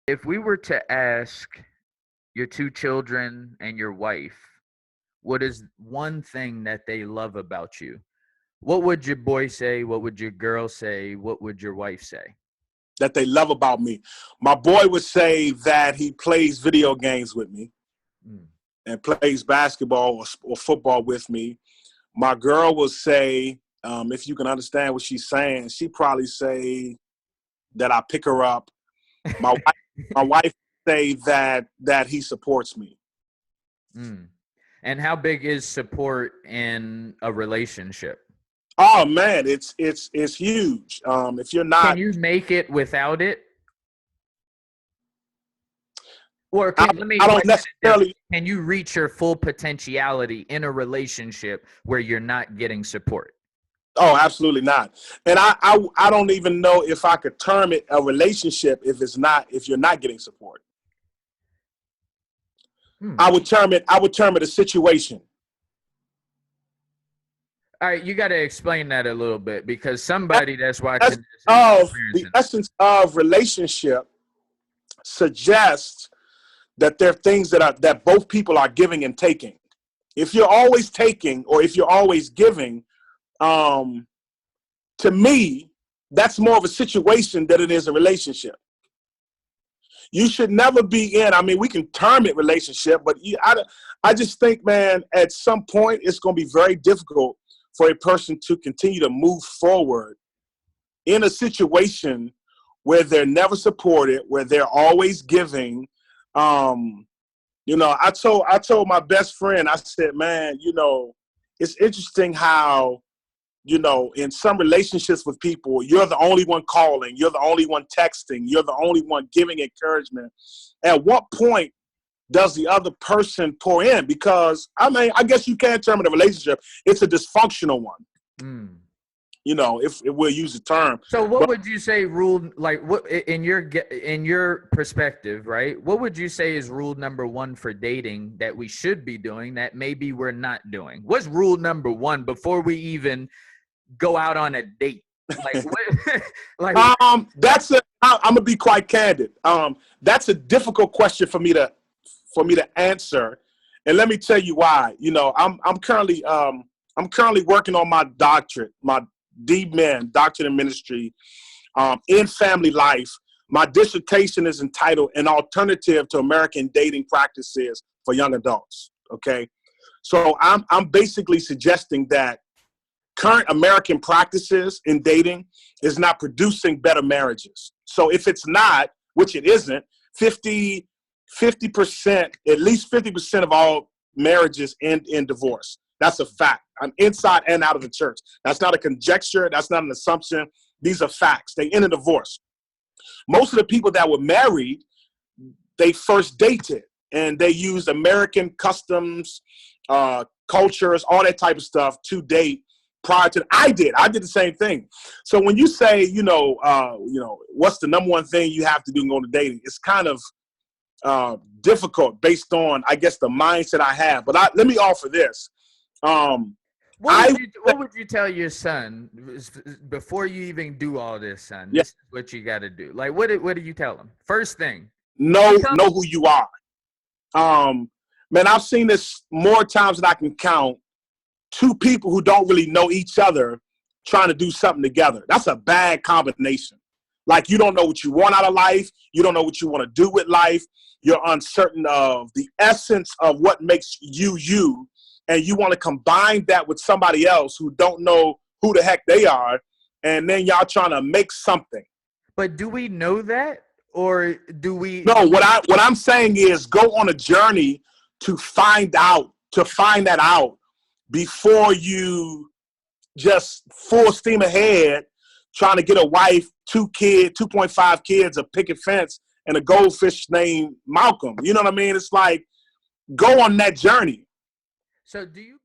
If we were to ask your two children and your wife, what is one thing that they love about you? What would your boy say? What would your girl say? What would your wife say? That they love about me. My boy would say that he plays video games with me Mm. and plays basketball or football with me. My girl will say, if you can understand what she's saying, she probably say that I pick her up. My wife say that he supports me. Mm. And how big is support in a relationship? Oh man, it's huge. If you're not, Can you make it without it? Or I let me don't question it differently. necessarily. Can you reach your full potentiality in a relationship where you're not getting support? Oh, absolutely not. And I don't even know if I could term it a relationship if you're not getting support. I would term it a situation. All right, you got to explain that a little bit because somebody that's watching The essence of relationship suggests that there are things that both people are giving and taking. If you're always taking or if you're always giving, to me, that's more of a situation than it is a relationship. You should never be in. I mean, we can term it relationship, but I just think, man, at some point it's going to be very difficult for a person to continue to move forward in a situation where they're never supported, where they're always giving. I told my best friend, I said, man, it's interesting how, in some relationships with people, you're the only one calling, you're the only one texting, you're the only one giving encouragement. At what point does the other person pour in? Because, I mean, I guess you can't term it a relationship. It's a dysfunctional one. Mm. If we'll use the term. So what would you say what in your perspective, right? What would you say is rule number one for dating that we should be doing that maybe we're not doing? What's rule number one before we even go out on a date? I'm gonna be quite candid. That's a difficult question for me to answer, and let me tell you why. I'm currently working on my doctorate, my D.Min, doctorate in ministry, in family life. My dissertation is entitled "An Alternative to American Dating Practices for Young Adults." Okay, so I'm basically suggesting that current American practices in dating is not producing better marriages. So if it's not, which it isn't, 50%, at least 50% of all marriages end in divorce. That's a fact. I'm inside and out of the church. That's not a conjecture. That's not an assumption. These are facts. They end in divorce. Most of the people that were married, they first dated and they used American customs, cultures, all that type of stuff to date. Prior to I did the same thing. So when you say, what's the number one thing you have to do in going to dating, it's kind of difficult based on, I guess, the mindset I have. But let me offer this. What would you tell your son before you even do all this, son? Yeah. This is what you got to do. Like, what do you tell him? First thing. Know who you are. Man, I've seen this more times than I can count. Two people who don't really know each other trying to do something together. That's a bad combination. Like, you don't know what you want out of life. You don't know what you want to do with life. You're uncertain of the essence of what makes you you. And you want to combine that with somebody else who don't know who the heck they are. And then y'all trying to make something. But do we know that? Or do we? No, what I'm saying is go on a journey to find that out before you just full steam ahead trying to get a wife, 2.5 kids, a picket fence, and a goldfish named Malcolm. You know what I mean? It's like, go on that journey. So do you